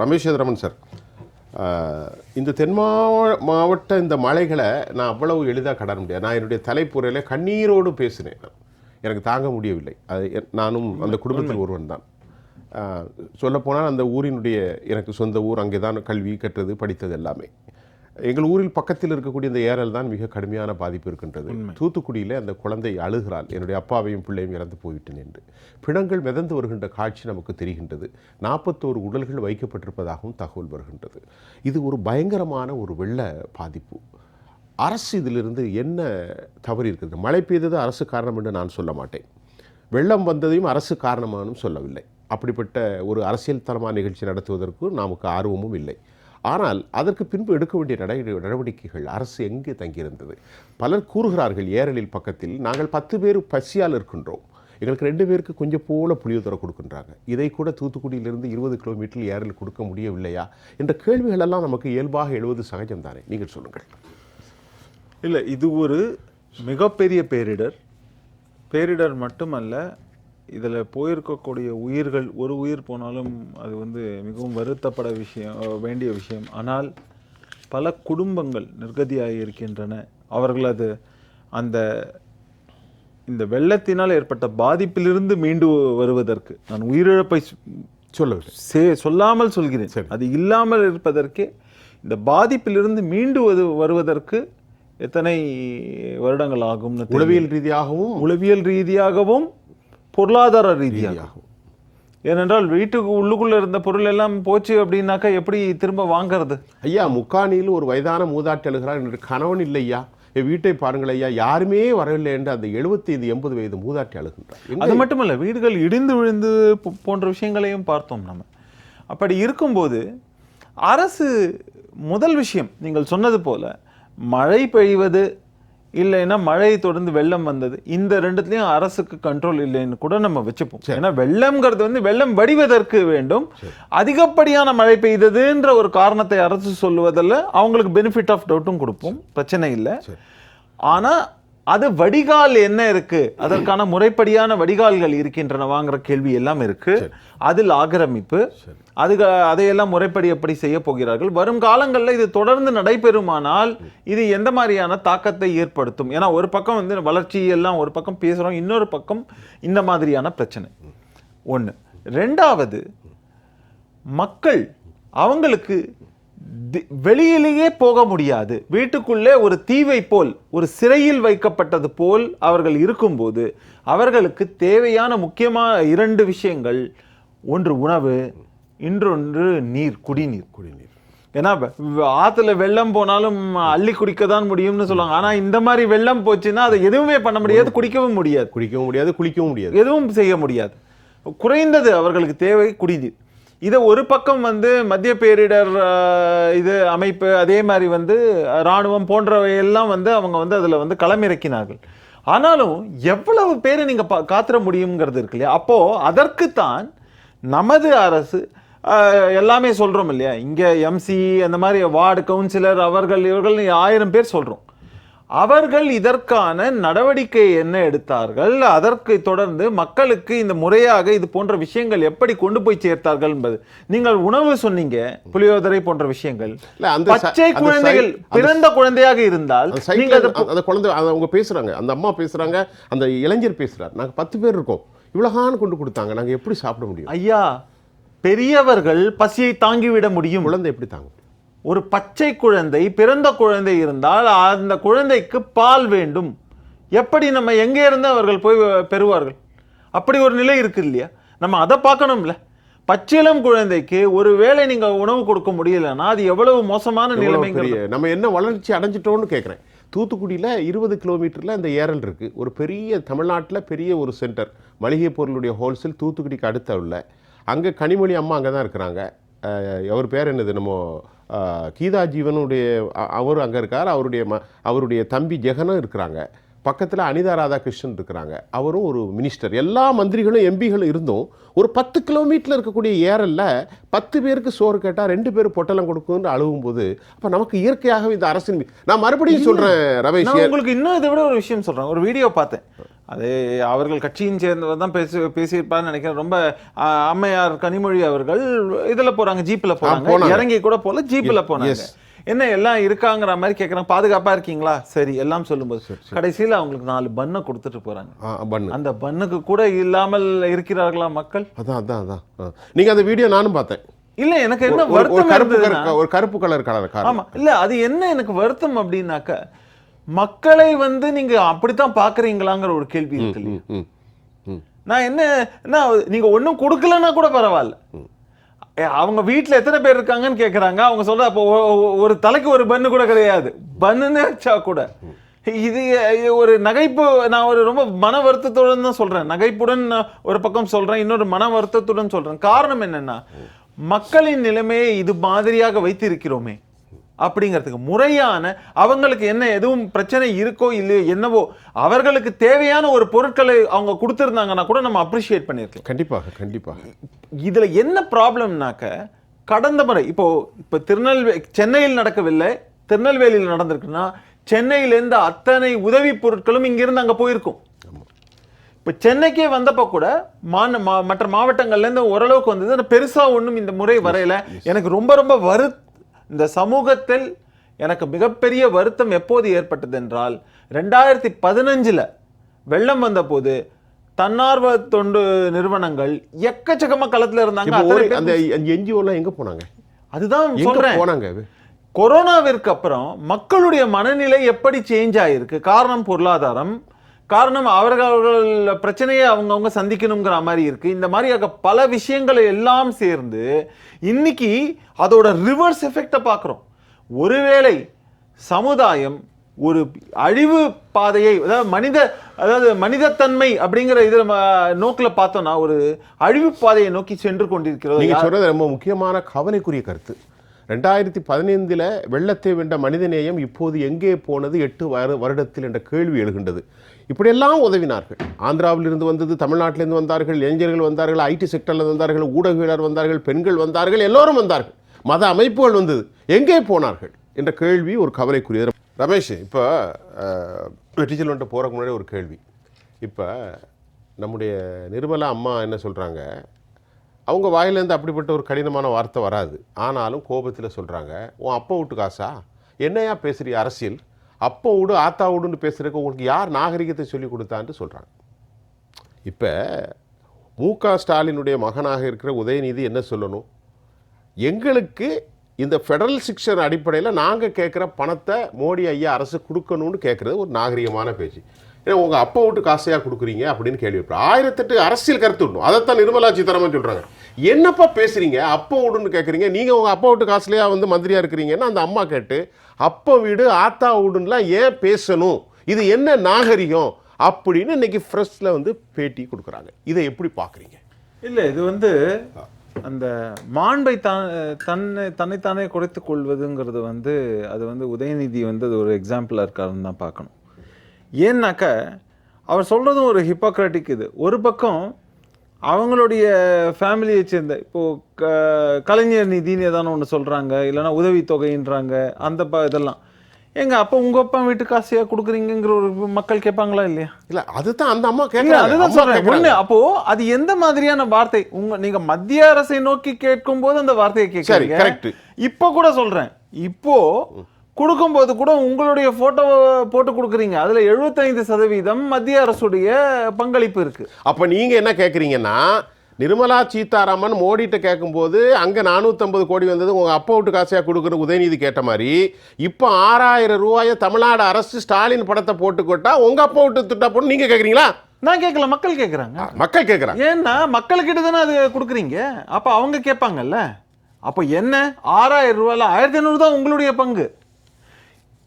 Ramesh Sethuraman sir, இந்த தென் மாவட்ட இந்த மலைகளை நான் அவ்வளவு எளிதாக கடற முடியாது. நான் என்னுடைய தலைப்புறையில் கண்ணீரோடு பேசினேன். எனக்கு தாங்க முடியவில்லை. அது நானும் அந்த குடும்பத்தில் ஒருவன் தான். சொல்லப்போனால் அந்த ஊரினுடைய எனக்கு சொந்த ஊர், அங்கே தான் கல்வி கற்றது படித்தது எல்லாமே. எங்கள் ஊரில் பக்கத்தில் இருக்கக்கூடிய இந்த ஏரல் தான் மிக கடுமையான பாதிப்பு இருக்கின்றது. தூத்துக்குடியில் அந்த குழந்தை அழுகிறாள், என்னுடைய அப்பாவையும் பிள்ளையும் இறந்து போய்விட்டேன் என்று. பிணங்கள் மிதந்து வருகின்ற காட்சி நமக்கு தெரிகின்றது. 41 உடல்கள் வைக்கப்பட்டிருப்பதாகவும் தகவல் வருகின்றது. இது ஒரு பயங்கரமான ஒரு வெள்ள பாதிப்பு. அரசு இதிலிருந்து என்ன தவறு இருக்கிறது? மழை பெய்தது அரசு காரணம் என்று நான் சொல்ல மாட்டேன். வெள்ளம் வந்ததையும் அரசு காரணமானும் சொல்லவில்லை. அப்படிப்பட்ட ஒரு அரசியல் தரமான நிகழ்ச்சி நடத்துவதற்கு நமக்கு ஆர்வமும் இல்லை. ஆனால் அதற்கு பின்பு எடுக்க வேண்டிய நடவடிக்கைகள் அரசு எங்கே தங்கியிருந்தது? பலர் கூறுகிறார்கள், ஏரலில் பக்கத்தில் நாங்கள் 10 பேர் பசியால் இருக்கின்றோம், எங்களுக்கு 2 பேருக்கு கொஞ்சம் போல புளியோதரை கொடுக்கின்றாங்க, இதை கூட தூத்துக்குடியிலிருந்து 20 கிலோமீட்டர் ஏரல் கொடுக்க முடியவில்லையா என்ற கேள்விகள் எல்லாம் நமக்கு இயல்பாக எழுவது சகஜம் தானே. நீங்கள் சொல்லுங்கள். இல்லை, இது ஒரு மிகப்பெரிய பேரிடர் மட்டுமல்ல. இதில் போயிருக்கக்கூடிய உயிர்கள், ஒரு உயிர் போனாலும் அது மிகவும் வருத்தப்பட வேண்டிய விஷயம். ஆனால் பல குடும்பங்கள் நிர்கதியாக இருக்கின்றன. அவர்கள் இந்த வெள்ளத்தினால் ஏற்பட்ட பாதிப்பிலிருந்து மீண்டு வருவதற்கு, நான் உயிரிழப்பை சொல்லாமல் சொல்கிறேன், அது இல்லாமல் இருப்பதற்கே இந்த பாதிப்பிலிருந்து மீண்டு வருவதற்கு எத்தனை வருடங்கள் ஆகும்? உளவியல் ரீதியாகவும் பொருளாதார ரீதியாகவும். ஏனென்றால் வீட்டுக்கு உள்ளுக்குள்ள இருந்த பொருள் எல்லாம் போச்சு அப்படின்னாக்கா எப்படி திரும்ப வாங்கிறது? ஐயா, முக்காணியில் ஒரு வயதான மூதாட்டி அழுகிறார், என்று கணவன் இல்லையா, என் வீட்டை பாருங்கள் ஐயா, யாருமே வரவில்லை என்று அந்த 75-80 வயது மூதாட்டி அழுகின்றார். அது மட்டுமல்ல, வீடுகள் இடிந்து விழுந்து போன்ற விஷயங்களையும் பார்த்தோம் நம்ம. அப்படி இருக்கும்போது அரசு முதல் விஷயம் நீங்கள் சொன்னது போல, மழை பெய்வது இல்லைன்னா மழை தொடர்ந்து வெள்ளம் வந்தது, இந்த ரெண்டுத்துலையும் அரசுக்கு கண்ட்ரோல் இல்லைன்னு கூட நம்ம வச்சுப்போம். ஏன்னா வெள்ளம்ங்கிறது வெள்ளம் வடிவதற்கு வேண்டும். அதிகப்படியான மழை பெய்ததுன்ற ஒரு காரணத்தை அரசு சொல்லுவதில் அவங்களுக்கு பெனிஃபிட் ஆஃப் டவுட்டும் கொடுப்போம், பிரச்சனை இல்லை. ஆனால் அது வடிகால் என்ன இருக்கு, அதற்கான முறைப்படியான வடிகால்கள் இருக்கின்றனவாங்கிற கேள்வி எல்லாம் இருக்கு. அதில் ஆக்கிரமிப்பு, அதையெல்லாம் முறைப்படி எப்படி செய்ய போகிறார்கள்? வரும் காலங்களில் இது தொடர்ந்து நடைபெறுமானால் இது எந்த மாதிரியான தாக்கத்தை ஏற்படுத்தும்? ஏன்னா ஒரு பக்கம் வளர்ச்சி எல்லாம் ஒரு பக்கம் பேசுகிறோம், இன்னொரு பக்கம் இந்த மாதிரியான பிரச்சனை ஒன்று. ரெண்டாவது, மக்கள் அவங்களுக்கு வெளியிலேயே போக முடியாது. வீட்டுக்குள்ளே ஒரு தீவை போல், ஒரு சிறையில் வைக்கப்பட்டது போல் அவர்கள் இருக்கும்போது அவர்களுக்கு தேவையான முக்கியமான 2 விஷயங்கள், ஒன்று உணவு, இன்னொன்று நீர், குடிநீர். ஏன்னா ஆற்றுல வெள்ளம் போனாலும் அள்ளி குடிக்க தான் முடியும்னு சொல்லுவாங்க. ஆனால் இந்த மாதிரி வெள்ளம் போச்சுன்னா அதை எதுவுமே பண்ண முடியாது, குளிக்கவும் முடியாது, குளிக்கவும் முடியாது, எதுவும் செய்ய முடியாது. குறைந்தது அவர்களுக்கு தேவை குடிநீர். இதை ஒரு பக்கம் மத்திய பேரிடர் அமைப்பு, அதே மாதிரி இராணுவம் போன்றவையெல்லாம் அவங்க அதில் களமிறக்கினார்கள். ஆனாலும் எவ்வளவு பேர் நீங்கள் காத்திர முடியுங்கிறது இருக்கு இல்லையா? அப்போது அதற்குத்தான் நமது அரசு எல்லாமே சொல்கிறோம் இல்லையா? இங்கே எம்சி, அந்த மாதிரி வார்டு கவுன்சிலர், இவர்கள் 1000 பேர் சொல்கிறோம். அவர்கள் இதற்கான நடவடிக்கை என்ன எடுத்தார்கள்? அதற்கு தொடர்ந்து மக்களுக்கு இந்த முறையாக இது போன்ற விஷயங்கள் எப்படி கொண்டு போய் சேர்த்தார்கள் என்பது. நீங்கள் உணவு சொன்னீங்க, புளியோதரை போன்ற விஷயங்கள். பச்சை குழந்தைகள், பிறந்த குழந்தையாக இருந்தால் அந்த குழந்தை அவங்க பேசுறாங்க, அந்த அம்மா பேசுறாங்க, அந்த இளைஞர் பேசுறாரு, நாங்கள் 10 பேர் இருக்கோம், இவ்வளவுதான் கொண்டு கொடுத்தாங்க, நாங்கள் எப்படி சாப்பிட முடியும்? ஐயா, பெரியவர்கள் பசியை தாங்கிவிட முடியும், குழந்தை எப்படி தாங்கும்? ஒரு பச்சை குழந்தை, பிறந்த குழந்தை இருந்தால் அந்த குழந்தைக்கு பால் வேண்டும். எப்படி நம்ம எங்கே இருந்து அவர்கள் போய் பெறுவார்கள்? அப்படி ஒரு நிலை இருக்கு இல்லையா? நம்ம அதை பார்க்கணும்ல. பச்சிளம் குழந்தைக்கு ஒரு வேளை நீங்க உணவு கொடுக்க முடியலன்னா அது எவ்வளவு மோசமான நிலைமை. நம்ம என்ன வளர்ச்சி அடைஞ்சிட்டோம்னு கேட்குறேன். தூத்துக்குடியில் 20 கிலோமீட்டரில் அந்த ஏரல் இருக்குது. ஒரு பெரிய, தமிழ்நாட்டில் பெரிய ஒரு சென்டர், மளிகை பொருளுடைய ஹோல்சேல் தூத்துக்குடிக்கு அடுத்த உள்ள. அங்கே கனிமொழி அம்மா அங்கே தான் இருக்கிறாங்க. அவர் பேர் என்னது, நம்ம கீதா ஜீவனுடைய அவர் அங்கே இருக்கார். அவருடைய தம்பி ஜெகனும் இருக்கிறாங்க. பக்கத்தில் அனிதா ராதாகிருஷ்ணன் இருக்கிறாங்க, அவரும் ஒரு மினிஸ்டர். எல்லா மந்திரிகளும் எம்பிகளும் இருந்தும் ஒரு 10 கிலோமீட்டரில் இருக்கக்கூடிய ஏரலில் 10 பேருக்கு சோறு கேட்டால் 2 பேர் பொட்டலம் கொடுக்குன்னு அழுகும்போது, அப்போ நமக்கு இயற்கையாகவே இந்த அரசின், நான் மறுபடியும் சொல்கிறேன் ரமேஷ், உங்களுக்கு இன்னும் இதை விட ஒரு விஷயம் சொல்கிறேன். ஒரு வீடியோ பார்த்தேன், அது அவர்கள் கட்சியின் சேர்ந்தவர் தான் பேசியிருப்பாருன்னு நினைக்கிறேன். ரொம்ப அம்மையார் கனிமொழி அவர்கள் இதுல போறாங்க, ஜீப்ல போறாங்க, இறங்கி கூட போல ஜீப்ல போனாங்க. என்ன எல்லாம் இருக்காங்கிற மாதிரி கேட்குறாங்க, பாதுகாப்பா இருக்கீங்களா, சரி எல்லாம் சொல்லும்போது கடைசியில் அவங்களுக்கு 4 பன்னை கொடுத்துட்டு போறாங்க. அந்த பன்னுக்கு கூட இல்லாமல் இருக்கிறார்களா மக்கள்? அதான் நீங்க அந்த வீடியோ நானும் பார்த்தேன். இல்ல எனக்கு என்ன வருத்தம், ஒரு கருப்பு கலர் ஆமா இல்ல அது என்ன எனக்கு வருத்தம் அப்படின்னாக்க, மக்களை நீங்க அப்படித்தான் பாக்குறீங்களாங்கிற ஒரு கேள்வி இருக்கு. நான் என்ன நீங்க ஒன்னும் கொடுக்கலன்னா கூட பரவாயில்ல, அவங்க வீட்டுல எத்தனை பேர் இருக்காங்கன்னு கேக்குறாங்க. அவங்க சொல்ற அப்போ ஒரு தலைக்கு ஒரு பன்னு கூட கிடையாது, பன்னுன்னு வச்சா கூட இது ஒரு நகைப்பு. நான் ஒரு ரொம்ப மன வருத்தத்துடன் தான் சொல்றேன், நகைப்புடன் ஒரு பக்கம் சொல்றேன், இன்னொரு மன வருத்தத்துடன் சொல்றேன். காரணம் என்னன்னா, மக்களின் நிலைமையை இது மாதிரியாக வைத்திருக்கிறோமே அப்படிங்கிறதுக்கு முறையான, அவங்களுக்கு என்ன எதுவும் பிரச்சனை இருக்கோ இல்லையோ என்னவோ, அவர்களுக்கு தேவையான ஒரு பொருட்களை அவங்க கொடுத்திருந்தாங்கன்னா கூட நம்ம அப்ரிஷியேட் பண்ணிருக்கலாம். கண்டிப்பாக. இதுல என்ன ப்ராப்ளம்னாக்க, கடந்த முறை இப்போ சென்னையில் நடக்கவில்லை, திருநெல்வேலியில் நடந்திருக்குன்னா சென்னையிலிருந்து அத்தனை உதவி பொருட்களும் இங்கிருந்து அங்க போயிருக்கும். இப்ப சென்னைக்கே வந்தப்ப கூட மற்ற மாவட்டங்கள்ல இருந்து ஓரளவுக்கு வந்தது, பெருசா ஒண்ணும் இந்த முறை வரையில. எனக்கு ரொம்ப இந்த சமூகத்தில் எனக்கு மிகப்பெரிய வருத்தம் எப்போது ஏற்பட்டது என்றால், 2015 வெள்ளம் வந்த போது தன்னார்வ தொண்டு நிறுவனங்கள் எக்கச்சக்கமா களத்துல இருந்தாங்க. எங்க போனாங்க? அதுதான் சொல்றேன். கொரோனாவிற்கு அப்புறம் மக்களுடைய மனநிலை எப்படி சேஞ்ச் ஆயிருக்கு? காரணம் பொருளாதாரம், காரணம் அவர்கள் பிரச்சனையை அவங்க சந்திக்கணுங்கிற மாதிரி இருக்கு. இந்த மாதிரி பல விஷயங்களை எல்லாம் சேர்ந்து இன்னைக்கு அதோட ரிவர்ஸ் எஃபெக்ட பார்க்கிறோம். ஒருவேளை சமுதாயம் ஒரு அழிவு பாதையை, அதாவது மனிதத்தன்மை அப்படிங்கிற இதுல நோக்கில பார்த்தோம்னா ஒரு அழிவு பாதையை நோக்கி சென்று கொண்டிருக்கிறது. நீங்க சொல்றது ரொம்ப முக்கியமான கவலைக்குரிய கருத்து. 2015 வெள்ளத்தை வென்ற மனிதநேயம் இப்போது எங்கே போனது 8 வருடத்தில் என்ற கேள்வி எழுகின்றது. இப்படியெல்லாம் உதவினார்கள். ஆந்திராவிலிருந்து வந்தது, தமிழ்நாட்டிலிருந்து வந்தார்கள், இளைஞர்கள் வந்தார்கள், ஐடி செக்டரில் வந்தார்கள், ஊடகவியலாளர் வந்தார்கள், பெண்கள் வந்தார்கள், எல்லோரும் வந்தார்கள், மத அமைப்புகள் வந்தது, எங்கே போனார்கள் என்ற கேள்வி ஒரு கவலைக்குரியது. ரமேஷ், இப்போ வெற்றிச்செல்வன்ட்ட போகிறக்கு முன்னாடி ஒரு கேள்வி. இப்போ நம்முடைய நிர்மலா அம்மா என்ன சொல்கிறாங்க, அவங்க வாயிலேருந்து அப்படிப்பட்ட ஒரு கடினமான வார்த்தை வராது, ஆனாலும் கோபத்தில் சொல்கிறாங்க, உன் அப்பா வீட்டு காசா, என்னையா பேசுகிற அரசியல், அப்போ விடு ஆத்தா விடுன்னு பேசுகிறதுக்கு உங்களுக்கு யார் நாகரிகத்தை சொல்லி கொடுத்தான்னு சொல்கிறாங்க. இப்போ மு.க. ஸ்டாலினுடைய மகனாக இருக்கிற உதயநிதி என்ன சொல்லணும், எங்களுக்கு இந்த ஃபெடரல் சிக்ஷன் அடிப்படையில் நாங்கள் கேட்குற பணத்தை மோடி ஐயா அரசு கொடுக்கணும்னு கேட்குறது ஒரு நாகரிகமான பேச்சு. ஏன்னா உங்கள் அப்பா விட்டு காசையாக கொடுக்குறீங்க அப்படின்னு கேள்வி. 1008 அரசியல் கருத்து விடணும். அதைத்தான் நிர்மலா சீதாராமன் சொல்கிறாங்க. என்னப்பா பேசுகிறீங்க, அப்பா வீடுன்னு கேட்குறீங்க, நீங்கள் உங்கள் அப்பா வீட்டு காசுலையா மந்திரியாக இருக்கிறீங்கன்னா அந்த அம்மா கேட்டு அப்பா வீடு ஆத்தா வீடுன்னெலாம் ஏன் பேசணும், இது என்ன நாகரிகம் அப்படின்னு இன்னைக்கு ஃப்ரெஷ்ல பேட்டி கொடுக்குறாங்க. இதை எப்படி பார்க்குறீங்க? இல்லை, இது அந்த மாண்பை தன்னைத்தானே குறைத்துக் கொள்வதுங்கிறது அது உதயநிதி அது ஒரு எக்ஸாம்பிளாக இருக்காருன்னு தான் பார்க்கணும். ஏன்னாக்க அவர் சொல்கிறதும் ஒரு ஹிப்போக்ராட்டிக். இது ஒரு பக்கம் அவங்களுடைய ஃபேமிலியை சேர்ந்த, இப்போது கலைஞர் நிதின்னு ஏதான ஒன்று சொல்கிறாங்க, இல்லைனா உதவித்தொகைன்றாங்க, அந்த இதெல்லாம் எங்க அப்போ உங்கள் அப்பா வீட்டு காசையாக கொடுக்குறீங்கிற ஒரு மக்கள் கேட்பாங்களா இல்லையா? இல்லை, அதுதான் அந்த அம்மா கேட்குறாங்க. அதுதான் சொல்கிறேன். ஒன்று, அப்போது அது எந்த மாதிரியான வார்த்தை? நீங்கள் மத்திய அரசை நோக்கி கேட்கும் போது அந்த வார்த்தையை கேட்குறீங்க. கரெக்ட். இப்போ கூட சொல்கிறேன், இப்போது கொடுக்கும்போது கூட உங்களுடைய போட்டோ போட்டு கொடுக்குறீங்க, அதுல 75% மத்திய அரசுடைய பங்களிப்பு இருக்கு. அப்ப நீங்க என்ன கேட்குறீங்கன்னா, நிர்மலா சீதாராமன் மோடிட்ட கேட்கும்போது அங்கே 450 கோடி வந்தது உங்கள் அப்பா விட்டு காசையாக கொடுக்குற உதயநிதி கேட்ட மாதிரி, இப்போ 6000 ரூபாயை தமிழ்நாடு அரசு ஸ்டாலின் படத்தை போட்டுக்கொட்டா உங்கள் அப்பா விட்டு திட்டா போட்டு நீங்கள் கேட்குறீங்களா? நான் கேட்கல, மக்கள் கேட்குறாங்க. மக்கள் கேட்குறாங்க. ஏன்னா மக்கள்கிட்ட தானே அது கொடுக்குறீங்க, அப்போ அவங்க கேட்பாங்கல்ல. அப்போ என்ன 6000 ரூபாயில் 1500 தான் உங்களுடைய பங்கு.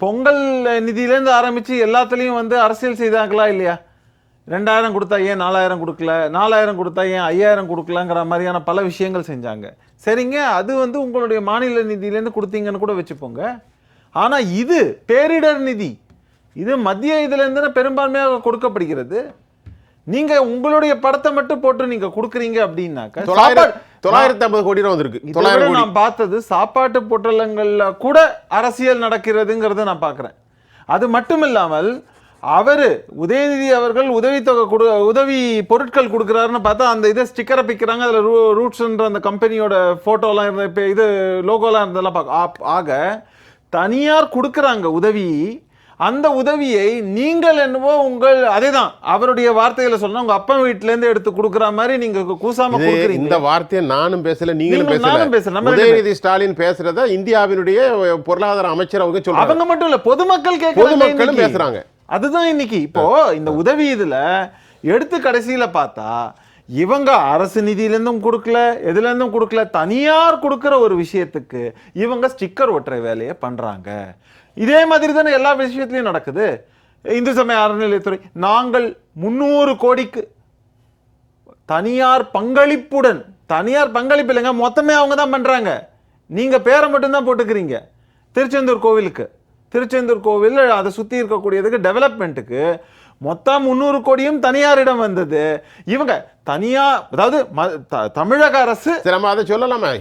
பொங்கல் நிதியிலேருந்து ஆரம்பித்து எல்லாத்துலேயும் அரசியல் செய்தாங்களா இல்லையா? 2000 கொடுத்தா ஏன் 4000 கொடுக்கல, 4000 கொடுத்தா ஏன் 5000 கொடுக்கலங்கிற மாதிரியான பல விஷயங்கள் செஞ்சாங்க. சரிங்க, அது உங்களுடைய மாநில நிதியிலேருந்து கொடுத்தீங்கன்னு கூட வச்சுப்போங்க. ஆனால் இது பேரிடர் நிதி, இது மத்திய இதுலேருந்து பெரும்பான்மையாக கொடுக்கப்படுகிறது. நீங்க உங்களுடைய படத்தை மட்டும் போட்டு நீங்க கொடுக்குறீங்க அப்படின்னாக்க 950 கோடி ரூபா வந்திருக்கு. நான் பார்த்தது சாப்பாட்டு பொட்டலங்கள்ல கூட அரசியல் நடக்கிறதுங்கிறத நான் பார்க்குறேன். அது மட்டும் இல்லாமல் அவரு உதயநிதி அவர்கள் உதவி பொருட்கள் கொடுக்குறாருன்னு பார்த்தா அந்த இதை ஸ்டிக்கரை பிக்கிறாங்க, அதுல ரூட்ஸ்ன்ற அந்த கம்பெனியோட போட்டோலாம் இருந்த இப்போ இது லோகோலாம் இருந்ததெல்லாம் ஆக தனியார் கொடுக்குறாங்க உதவி. அந்த உதவியை நீங்கள் என்னவோ உங்கள் அதேதான் அவருடைய வார்த்தையில சொன்னா உங்க அப்பா வீட்டுல இருந்து எடுத்து கொடுக்குற மாதிரி நீங்க கூசாம கொடுக்குறீங்க. இந்த வார்த்தையை நானும் பேசல, நீங்களும் நானும் பேசல. பேசல. உதயநிதி ஸ்டாலின் பேசுறத இந்தியாவினுடைய பொருளாதார அமைச்சர் அவங்க சொல்றாங்க. அவங்க மட்டும் இல்ல, பொதுமக்கள் பொதுமக்களும் பேசுறாங்க. அதுதான் இன்னைக்கு இப்போ இந்த உதவி இதுல எடுத்து கடைசியில பார்த்தா இவங்க அரசு நிதியிலேருந்தும் கொடுக்கல, எதுல இருந்தும் கொடுக்கல, தனியார் கொடுக்கிற ஒரு விஷயத்துக்கு இவங்க ஸ்டிக்கர் ஒட்டுற வேலையை பண்றாங்க. இதே மாதிரி தானே எல்லா விஷயத்திலையும் நடக்குது. இந்து சமய அறநிலையத்துறை நாங்கள் 300 கோடிக்கு தனியார் பங்களிப்புடன், தனியார் பங்களிப்பு இல்லைங்க, மொத்தமே அவங்க தான் பண்றாங்க, நீங்க பேரை மட்டும்தான் போட்டுக்கிறீங்க. திருச்செந்தூர் கோவிலுக்கு, திருச்செந்தூர் கோவில் அதை சுத்தி இருக்கக்கூடியதுக்கு டெவலப்மெண்ட்டுக்கு மொத்தம் 300 கோடியும் தனியாரிடம் வந்தது. இவங்க தனியார், அதாவது தமிழக அரசு நம்ம அதை சொல்லலாமே,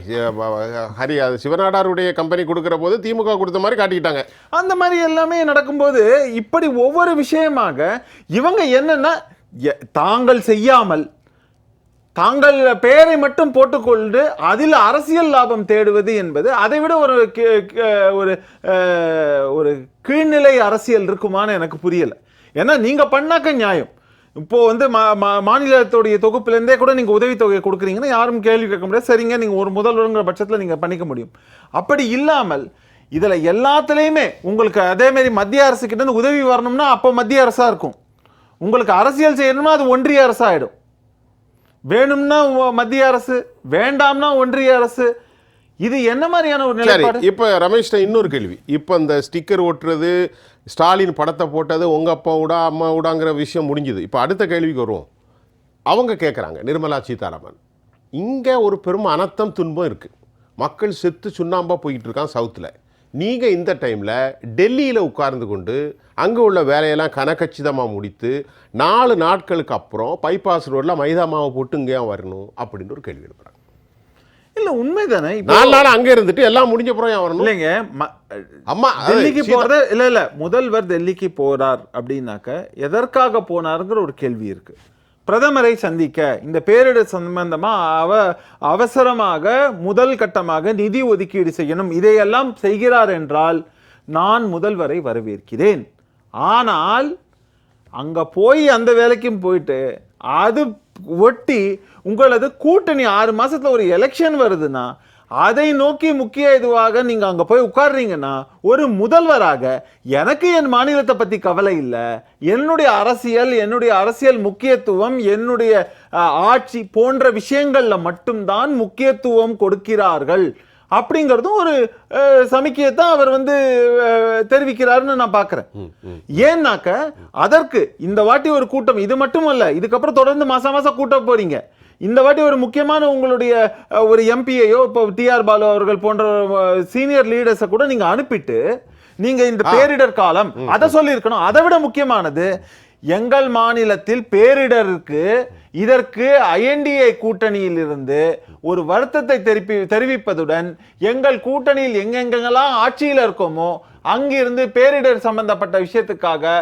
சிவநாடாருடைய கம்பெனி கொடுக்கிற போது திமுக கொடுத்த மாதிரி காட்டிக்கிட்டாங்க. அந்த மாதிரி எல்லாமே நடக்கும்போது இப்படி ஒவ்வொரு விஷயமாக இவங்க என்னன்னா தாங்கள் செய்யாமல் தாங்கள் பெயரை மட்டும் போட்டுக்கொண்டு அதில் அரசியல் லாபம் தேடுவது என்பது அதை விட ஒரு கீழ்நிலை அரசியல் இருக்குமான்னு எனக்கு புரியல. ஏன்னா நீங்க பண்ணாக்க நியாயம். இப்போ மாநிலத்துடைய தொகுப்பிலேருந்தே கூட நீங்க உதவித்தொகையை கொடுக்குறீங்கன்னா யாரும் கேள்வி கேட்க முடியாது. சரிங்க, நீங்க ஒரு முதல்வருங்கிற பட்சத்தில் நீங்க பண்ணிக்க முடியும். அப்படி இல்லாமல் இதுல எல்லாத்துலயுமே உங்களுக்கு அதே மாதிரி மத்திய அரசு கிட்ட இருந்து உதவி வரணும்னா அப்போ மத்திய அரசா இருக்கும், உங்களுக்கு அரசியல் செய்யணும்னா அது ஒன்றிய அரசா ஆயிடும். வேணும்னா மத்திய அரசு, வேண்டாம்னா ஒன்றிய அரசு. இது என்ன மாதிரியான ஒரு நிலைப்பாடு? இப்ப ரமேஷ் இன்னொரு கேள்வி, இப்ப இந்த ஸ்டிக்கர் ஓட்டுறது, ஸ்டாலின் படத்தை போட்டது உங்க அப்பாவோட அம்மாவோடாங்கிற விஷயம் முடிஞ்சுது. இப்ப அடுத்த கேள்விக்கு வருவோம். அவங்க கேட்குறாங்க, நிர்மலா சீதாராமன், இங்க ஒரு பெரும் அனர்த்தம் துன்பம் இருக்கு, மக்கள் செத்து சுண்ணாம்பா போயிட்டு இருக்கான் சவுத்தில். நீங்கள் இந்த டைமில் டெல்லியில் உட்கார்ந்து கொண்டு அங்கே உள்ள வேலையெல்லாம் கனக்கச்சிதமாக முடித்து 4 நாட்களுக்கு அப்புறம் பைபாஸ் ரோடில் மைதா மாவை போட்டு இங்கே வரணும் அப்படின்னு ஒரு கேள்வி எழுப்புறாங்க. இல்லை, உண்மைதானே? 4 நாள் அங்கே இருந்துட்டு எல்லாம் முடிஞ்ச அப்புறம் ஏன் வரணும்? இல்லைங்க, அம்மா டெல்லிக்கு போகிறது இல்லை, முதல்வர் டெல்லிக்கு போகிறார் அப்படின்னாக்க எதற்காக போனாருங்கிற ஒரு கேள்வி இருக்கு. பிரதமரை சந்திக்க, இந்த பேரிடர் சம்பந்தமா அவசரமாக முதல் கட்டமாக நிதி ஒதுக்கீடு செய்யணும், இதையெல்லாம் செய்கிறார் என்றால் நான் முதல்வரை வரவேற்கிறேன். ஆனால் அங்க போய் அந்த வேலைக்கும் போயிட்டு அது ஒட்டி உங்களது கூட்டணி 6 மாசத்துல ஒரு எலெக்ஷன் வருதுன்னா அதை நோக்கி முக்கிய இதுவாக நீங்க அங்க போய் உட்கார்றீங்கன்னா, ஒரு முதல்வராக எனக்கு என் மாநிலத்தை பத்தி கவலை இல்லை, என்னுடைய அரசியல் முக்கியத்துவம், என்னுடைய ஆட்சி போன்ற விஷயங்கள்ல மட்டும்தான் முக்கியத்துவம் கொடுக்கிறார்கள் அப்படிங்கிறதும் ஒரு சமிக்கையத்தான் அவர் தெரிவிக்கிறாருன்னு நான் பார்க்கிறேன். ஏன்னாக்க அதற்கு இந்த வாட்டி ஒரு கூட்டம், இது மட்டும் இல்ல, இதுக்கப்புறம் தொடர்ந்து மாசம் கூட்டம் போறீங்க. இந்த வாட்டி ஒரு முக்கியமான உங்களுடைய ஒரு எம்பியையோ, இப்போ டிஆர் பாலு அவர்கள் போன்ற சீனியர் லீடர்ஸை கூட நீங்க அனுப்பிட்டு நீங்க இந்த பேரிடர் காலம் அதை சொல்லியிருக்கணும். அதை விட முக்கியமானது, எங்கள் மாநிலத்தில் பேரிடருக்கு இதற்கு INDA கூட்டணியில் இருந்து ஒரு வருத்தத்தை தெரிவிப்பதுடன் எங்கள் கூட்டணியில் எங்கெங்கெல்லாம் ஆட்சியில் இருக்கோமோ அங்கிருந்து பேரிடர் சம்பந்தப்பட்ட விஷயத்துக்காக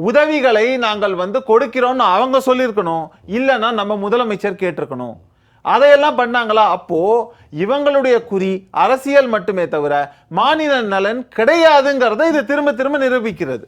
உதவிகளை நாங்கள் கொடுக்கிறோம்னு அவங்க சொல்லியிருக்கணும். இல்லைன்னா நம்ம முதலமைச்சர் கேட்டிருக்கணும். அதையெல்லாம் பண்ணாங்களா? அப்போ இவங்களுடைய குறி அரசியல் மட்டுமே தவிர மாநில நலன் கிடையாதுங்கிறத இது திரும்ப திரும்ப நிரூபிக்கிறது.